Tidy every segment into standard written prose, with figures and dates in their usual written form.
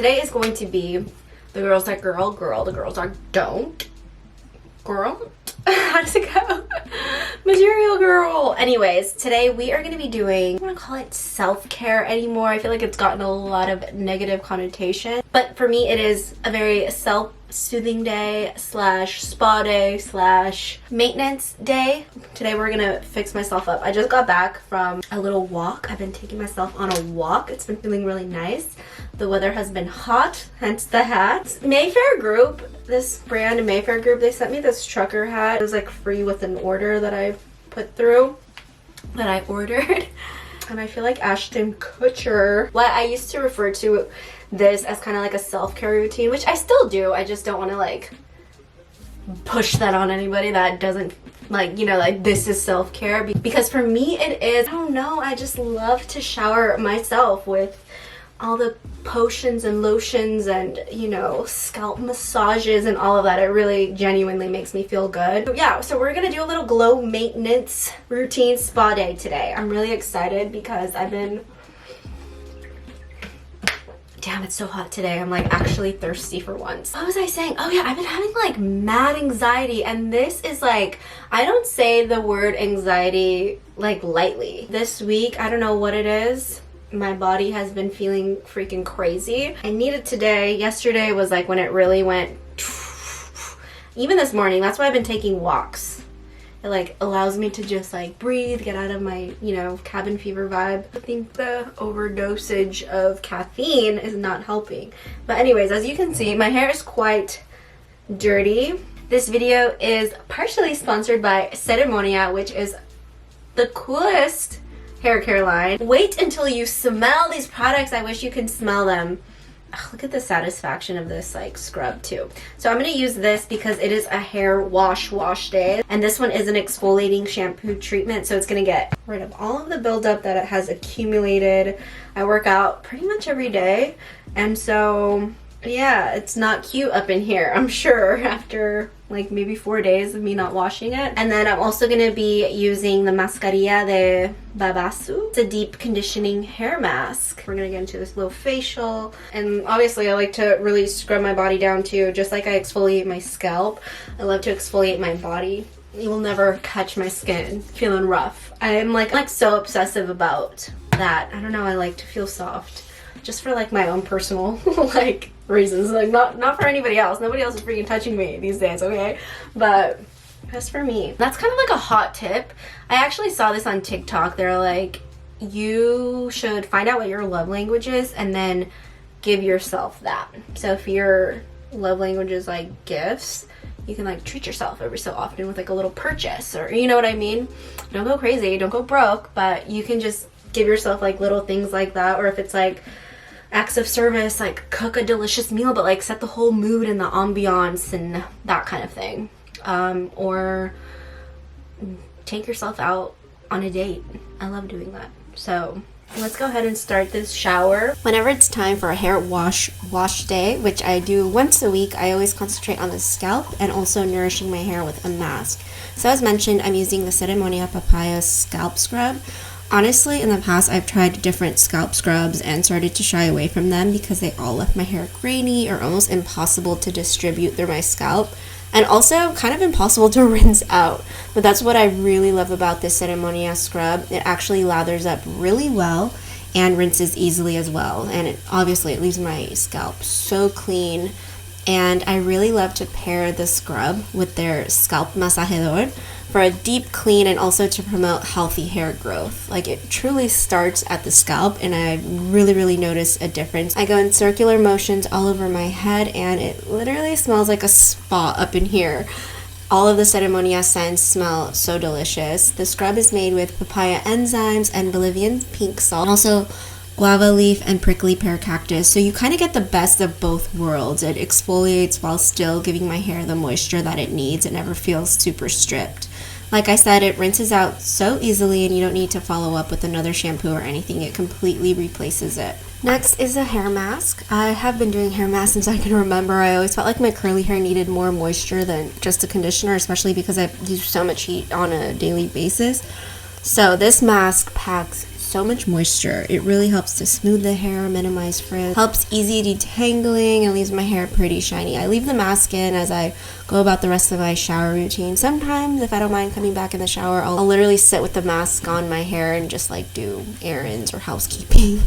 today is going to be the girls that girl, the girls that don't. Girl? How does it go? Material girl. Anyways, today we are going to be doing, I don't want to call it self-care anymore. I feel like it's gotten a lot of negative connotation. But for me, it is a very self-soothing day slash spa day slash maintenance day. Today we're going to fix myself up. I just got back from a little walk. I've been taking myself on a walk. It's been feeling really nice. The weather has been hot, hence the hat. Mayfair Group, this brand Mayfair Group, they sent me this trucker hat. It was like free with an order that I put through, that I ordered. And I feel like Ashton Kutcher. Well, I used to refer to this as kind of like a self-care routine, which I still do. I just don't want to like push that on anybody that doesn't like, you know, like this is self-care. Because for me it is, I don't know, I just love to shower myself with all the potions and lotions and, you know, scalp massages and all of that. It really genuinely makes me feel good. Yeah, so we're gonna do a little glow maintenance routine spa day today. I'm really excited because I've been, damn, it's so hot today. I'm like actually thirsty for once. What was I saying? Oh yeah, I've been having like mad anxiety, and this is like, I don't say the word anxiety like lightly. This week, I don't know what it is. My body has been feeling freaking crazy. I need it today. Yesterday was like when it really went, even this morning. That's why I've been taking walks. It like allows me to just like breathe, get out of my, you know, cabin fever vibe. I think the overdosage of caffeine is not helping. But anyways, as you can see, my hair is quite dirty. This video is partially sponsored by Ceremonia, which is the coolest hair care line. Wait until you smell these products. I wish you could smell them. Ugh, look at the satisfaction of this like scrub too. So I'm going to use this because it is a hair wash day, and this one is an exfoliating shampoo treatment, so it's going to get rid of all of the buildup that it has accumulated. I work out pretty much every day, and so yeah, it's not cute up in here, I'm sure, after like maybe 4 days of me not washing it. And then I'm also going to be using the Mascarilla de Babasu. It's a deep conditioning hair mask. We're going to get into this little facial. And obviously I like to really scrub my body down too, just like I exfoliate my scalp. I love to exfoliate my body. You will never catch my skin feeling rough. I'm like so obsessive about that. I don't know, I like to feel soft. Just for like my own personal like reasons, like not for anybody else. Nobody else is freaking touching me these days, okay? But just for me. That's kind of like a hot tip. I actually saw this on TikTok. They're like, you should find out what your love language is and then give yourself that. So if your love language is like gifts, you can like treat yourself every so often with like a little purchase, or you know what I mean? Don't go crazy, don't go broke, but you can just give yourself like little things like that. Or if it's like acts of service, like cook a delicious meal, but like set the whole mood and the ambiance and that kind of thing. Or take yourself out on a date. I love doing that. So let's go ahead and start this shower. Whenever it's time for a hair wash day, which I do once a week, I always concentrate on the scalp and also nourishing my hair with a mask. So as mentioned, I'm using the Ceremonia Papaya Scalp Scrub. Honestly, in the past, I've tried different scalp scrubs and started to shy away from them because they all left my hair grainy or almost impossible to distribute through my scalp, and also kind of impossible to rinse out. But that's what I really love about this Ceremonia scrub. It actually lathers up really well and rinses easily as well, and it leaves my scalp so clean. And I really love to pair the scrub with their scalp masajador for a deep clean and also to promote healthy hair growth. Like, it truly starts at the scalp, and I really notice a difference. I go in circular motions all over my head, and it literally smells like a spa up in here. All of the Ceremonia scents smell so delicious. The scrub is made with papaya enzymes and Bolivian pink salt, also guava leaf and prickly pear cactus, so you kind of get the best of both worlds. It exfoliates while still giving my hair the moisture that it needs. It never feels super stripped. Like I said, it rinses out so easily, and you don't need to follow up with another shampoo or anything. It completely replaces it. Next is a hair mask. I have been doing hair masks since I can remember. I always felt like my curly hair needed more moisture than just a conditioner, especially because I use so much heat on a daily basis. So this mask packs so much moisture. It really helps to smooth the hair, minimize frizz, helps easy detangling, and leaves my hair pretty shiny. I leave the mask in as I go about the rest of my shower routine. Sometimes, if I don't mind coming back in the shower, I'll literally sit with the mask on my hair and just like do errands or housekeeping.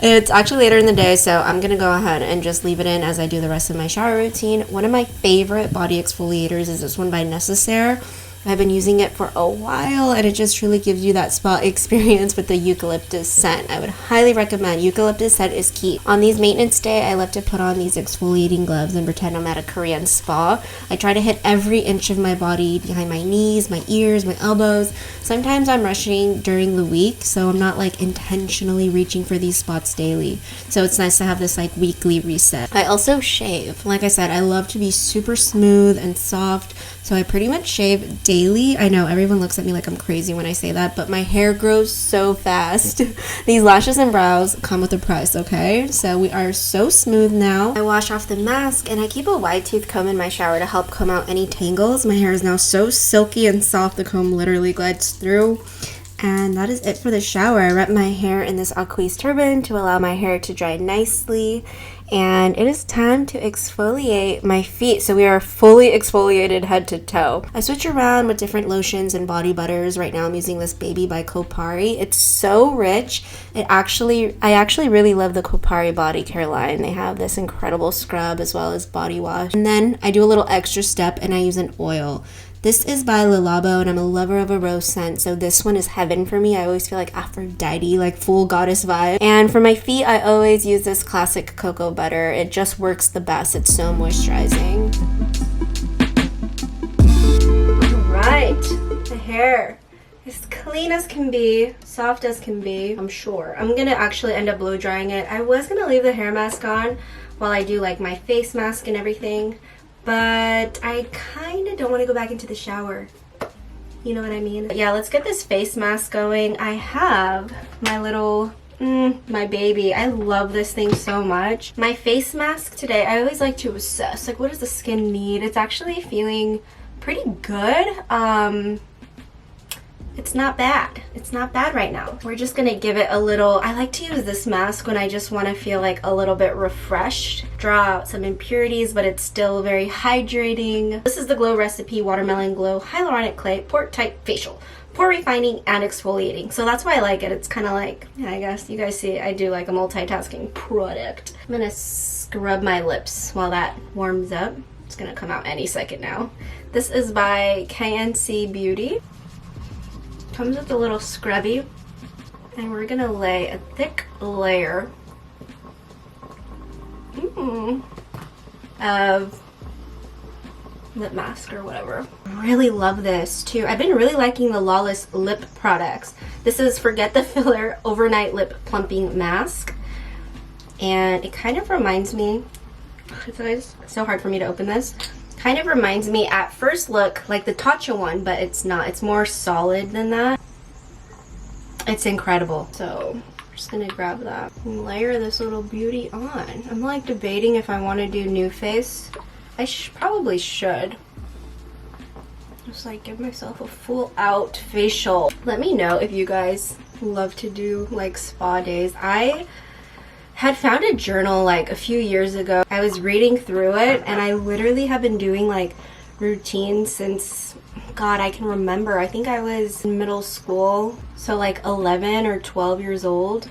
It's actually later in the day, so I'm gonna go ahead and just leave it in as I do the rest of my shower routine. One of my favorite body exfoliators is this one by Necessaire. I've been using it for a while, and it just truly gives you that spa experience with the eucalyptus scent. I would highly recommend. Eucalyptus scent is key. On these maintenance day, I love to put on these exfoliating gloves and pretend I'm at a Korean spa. I try to hit every inch of my body, behind my knees, my ears, my elbows. Sometimes I'm rushing during the week, so I'm not like intentionally reaching for these spots daily. So it's nice to have this like weekly reset. I also shave. Like I said, I love to be super smooth and soft, so I pretty much shave daily. I know everyone looks at me like I'm crazy when I say that, but my hair grows so fast. These lashes and brows come with a price, okay? So we are so smooth now. I wash off the mask, and I keep a wide tooth comb in my shower to help comb out any tangles. My hair is now so silky and soft, the comb literally glides through. And that is it for the shower. I wrap my hair in this Aquise turban to allow my hair to dry nicely. And it is time to exfoliate my feet. So we are fully exfoliated head to toe. I switch around with different lotions and body butters. Right now I'm using this Baby by Kopari. It's so rich. I actually really love the Kopari body care line. They have this incredible scrub as well as body wash. And then I do a little extra step and I use an oil. This is by Le Labo, and I'm a lover of a rose scent, so this one is heaven for me. I always feel like Aphrodite, like full goddess vibe. And for my feet, I always use this classic cocoa butter. It just works the best. It's so moisturizing. All right, the hair is clean as can be, soft as can be, I'm sure. I'm gonna actually end up blow drying it. I was gonna leave the hair mask on while I do like my face mask and everything, but I kind of don't want to go back into the shower. You know what I mean? But yeah, let's get this face mask going. I have my little, my baby. I love this thing so much. My face mask today, I always like to assess, like, what does the skin need? It's actually feeling pretty good. It's not bad. It's not bad right now. We're just gonna give it a little, I like to use this mask when I just wanna feel like a little bit refreshed. Draw out some impurities, but it's still very hydrating. This is the Glow Recipe Watermelon Glow Hyaluronic Clay Pore Tight Facial. Pore refining and exfoliating. So that's why I like it. It's kind of like, yeah, I guess you guys see I do like a multitasking product. I'm gonna scrub my lips while that warms up. It's gonna come out any second now. This is by KNC Beauty. Comes with a little scrubby, and we're gonna lay a thick layer of lip mask or whatever. I really love this too. I've been really liking the Lawless lip products. This is Forget the Filler Overnight Lip Plumping Mask, and it kind of reminds me, it's so hard for me to open this. Kind of reminds me at first look like the Tatcha one, but it's not. It's more solid than that. It's incredible. So I'm just gonna grab that and layer this little beauty on. I'm like debating if I want to do new face. I probably should. Just like give myself a full out facial. Let me know if you guys love to do like spa days. I had found a journal like a few years ago. I was reading through it, and I literally have been doing like routines since, God, I can remember. I think I was in middle school, so like 11 or 12 years old,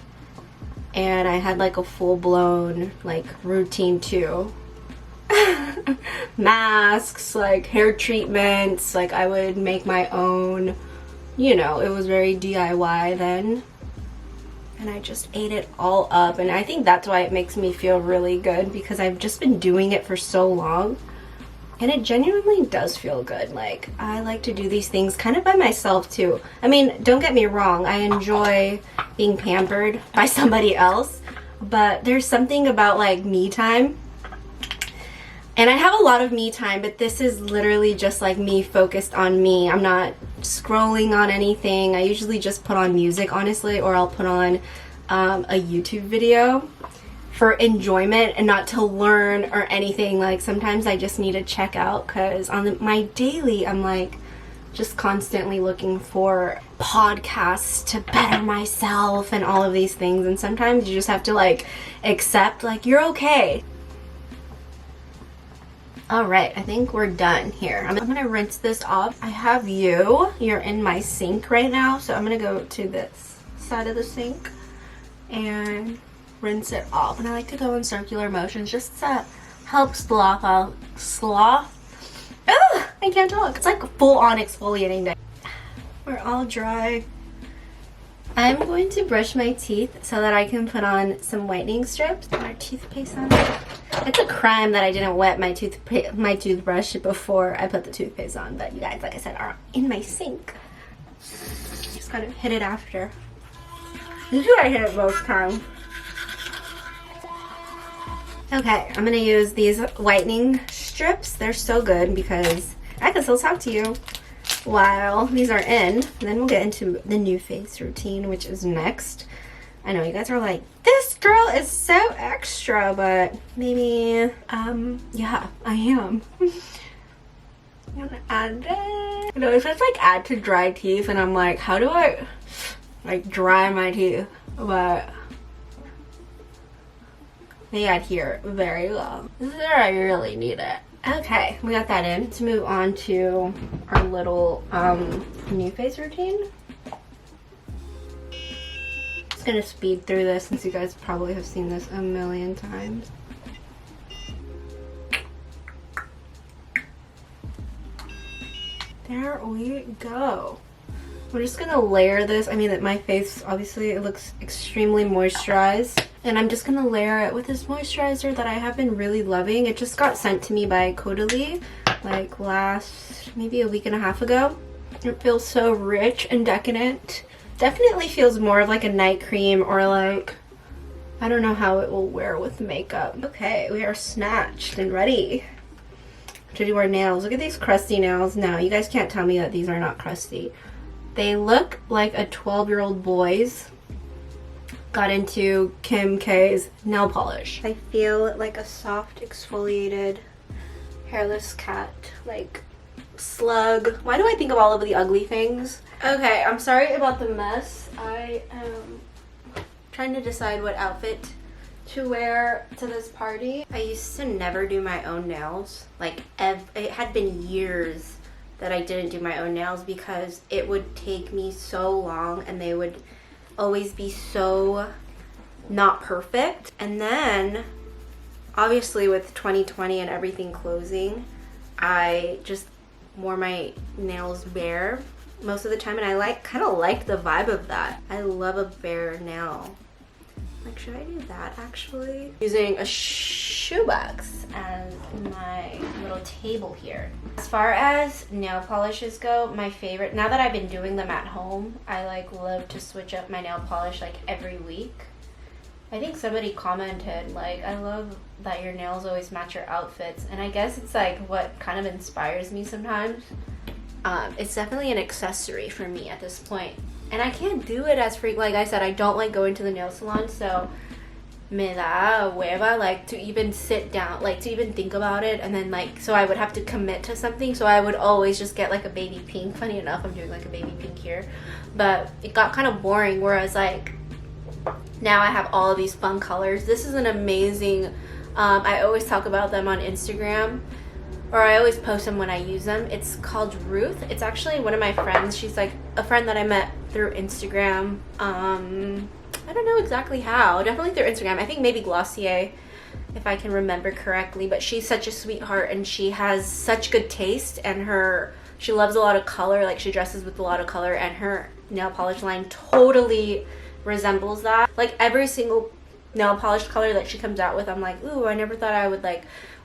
and I had like a full-blown like routine too. Masks, like hair treatments, like I would make my own, you know, it was very DIY then. And I just ate it all up, and I think that's why it makes me feel really good, because I've just been doing it for so long, and it genuinely does feel good. Like, I like to do these things kind of by myself too. I mean, don't get me wrong, I enjoy being pampered by somebody else, but there's something about like me time. And I have a lot of me time, but this is literally just like me focused on me. I'm not scrolling on anything. I usually just put on music, honestly, or I'll put on a YouTube video for enjoyment and not to learn or anything. Like sometimes I just need to check out, because on my daily I'm like just constantly looking for podcasts to better myself and all of these things, and sometimes you just have to like accept like you're okay. All right, I think we're done here. I'm gonna rinse this off. I have you're in my sink right now, so I'm gonna go to this side of the sink and rinse it off. And I like to go in circular motions just to help slough. Ugh, I can't talk. It's like a full-on exfoliating day. We're all dry. I'm going to brush my teeth so that I can put on some whitening strips and our toothpaste on. It's a crime that I didn't wet my toothbrush before I put the toothpaste on, but you guys, like I said, are in my sink. Just gotta hit it after. Usually I hit it both times. Okay, I'm gonna use these whitening strips. They're so good because I can still talk to you while these are in. And then we'll get into the new face routine, which is next. I know you guys are like, this girl is so extra, but maybe, yeah, I am. I'm gonna add it. You know, it's just like add to dry teeth, and I'm like, how do I like dry my teeth? But they adhere very well. This is where I really need it. Okay, we got that in. Let's move on to our little new face routine. Just gonna speed through this since you guys probably have seen this a million times. There we go. We're just gonna layer this. I mean, my face, obviously, it looks extremely moisturized. And I'm just gonna layer it with this moisturizer that I have been really loving. It just got sent to me by Caudalie, like maybe a week and a half ago. It feels so rich and decadent. Definitely feels more of like a night cream, or like, I don't know how it will wear with makeup. Okay, we are snatched and ready to do our nails. Look at these crusty nails. No, you guys can't tell me that these are not crusty. They look like a 12-year-old boy's got into Kim K's nail polish. I feel like a soft exfoliated hairless cat, like slug. Why do I think of all of the ugly things? Okay, I'm sorry about the mess. I am trying to decide what outfit to wear to this party. I used to never do my own nails. Like, it had been years that I didn't do my own nails because it would take me so long and they would always be so not perfect. And then obviously with 2020 and everything closing, I just wore my nails bare most of the time, and I kind of like the vibe of that. I love a bare nail. Like, should I do that actually? Using a shoebox as my little table here. As far as nail polishes go, my favorite, now that I've been doing them at home, I like love to switch up my nail polish like every week. I think somebody commented, like, I love that your nails always match your outfits, and I guess it's like what kind of inspires me sometimes. It's definitely an accessory for me at this point. And I can't do it as frequently. Like I said, I don't like going to the nail salon, so me da hueva, like, to even sit down, like, to even think about it. And then, like, so I would have to commit to something, so I would always just get, like, a baby pink. Funny enough, I'm doing, like, a baby pink here. But it got kind of boring, whereas, like, now I have all of these fun colors. This is an amazing, I always talk about them on Instagram, or I always post them when I use them. It's called Ruth. It's actually one of my friends. She's like a friend that I met through Instagram. I don't know exactly how. Definitely through Instagram. I think maybe Glossier, if I can remember correctly. But she's such a sweetheart, and she has such good taste, and she loves a lot of color. Like, she dresses with a lot of color, and her nail polish line totally resembles that. Like, every single nail polish color that she comes out with, I'm like, ooh, I never thought I would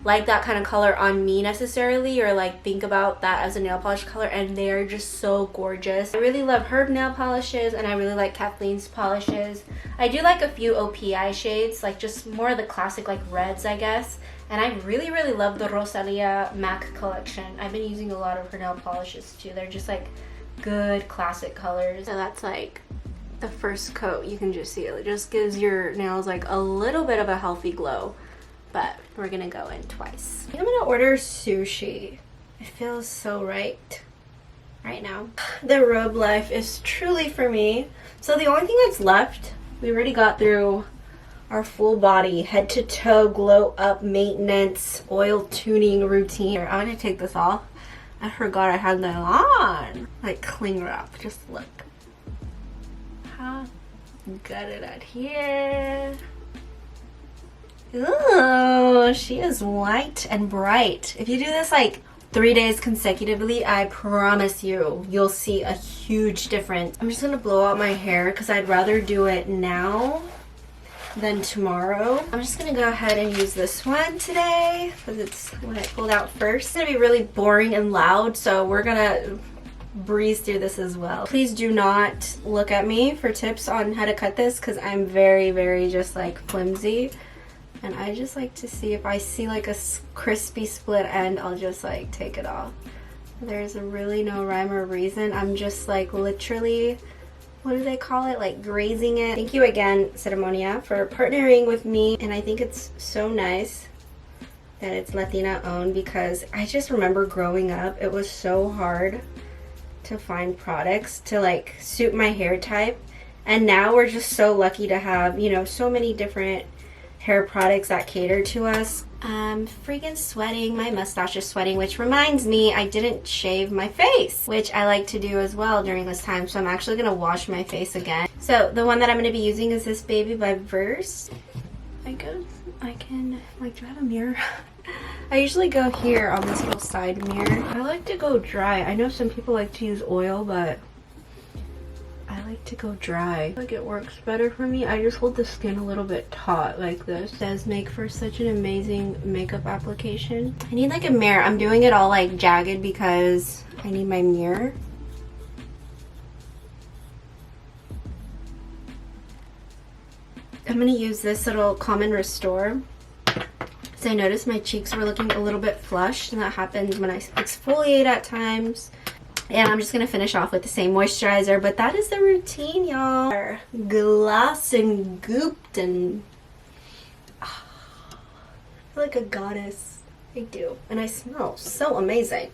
like that kind of color on me necessarily, or like think about that as a nail polish color, and they're just so gorgeous. I really love her nail polishes, and I really like Kathleen's polishes. I do like a few OPI shades, like just more of the classic like reds, I guess. And I really, really love the Rosalia MAC collection. I've been using a lot of her nail polishes too. They're just like good classic colors. So that's like the first coat. You can just see it. It just gives your nails like a little bit of a healthy glow. But we're gonna go in twice. I'm gonna order sushi. It feels so right. right now. The robe life is truly for me. So the only thing that's left, we already got through our full body, head to toe, glow up maintenance, oil tuning routine. I'm gonna take this off. I forgot I had that on. Like cling wrap, just look. How good it out here. Ooh, she is white and bright. If you do this like 3 days consecutively, I promise you'll see a huge difference. I'm just gonna blow out my hair because I'd rather do it now than tomorrow. I'm just gonna go ahead and use this one today because it's what I pulled out first. It's gonna be really boring and loud, so we're gonna breeze through this as well. Please do not look at me for tips on how to cut this because I'm very, very just like flimsy. And I just like to see if I see like a crispy split end, I'll just like take it off. There's really no rhyme or reason. I'm just like literally, what do they call it? Like grazing it. Thank you again, Ceremonia, for partnering with me. And I think it's so nice that it's Latina owned because I just remember growing up, it was so hard to find products to like suit my hair type. And now we're just so lucky to have, you know, so many different hair products that cater to us. I'm freaking sweating. My mustache is sweating, which reminds me I didn't shave my face, which I like to do as well during this time. So I'm actually gonna wash my face again. So the one that I'm gonna be using is this baby by Verse. I can, like, do I have a mirror? I usually go here on this little side mirror. I like to go dry. I know some people like to use oil, but I like to go dry. I feel like it works better for me. I just hold the skin a little bit taut like this. It does make for such an amazing makeup application. I need like a mirror. I'm doing it all like jagged because I need my mirror. I'm gonna use this little Calm and Restore. So I noticed my cheeks were looking a little bit flushed, and that happens when I exfoliate at times. And I'm just going to finish off with the same moisturizer, but that is the routine, y'all. Gloss and gooped and I feel like a goddess. I do. And I smell so amazing.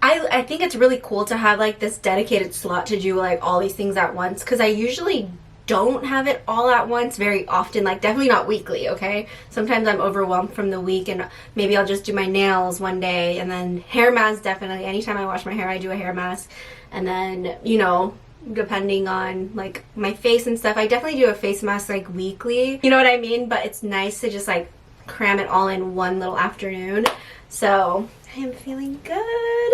I think it's really cool to have like this dedicated slot to do like all these things at once because I usually don't have it all at once very often, like definitely not weekly, okay? Sometimes I'm overwhelmed from the week and maybe I'll just do my nails one day, and then hair mask, definitely. Anytime I wash my hair, I do a hair mask. And then, you know, depending on like my face and stuff, I definitely do a face mask like weekly. You know what I mean? But it's nice to just like cram it all in one little afternoon. So I am feeling good.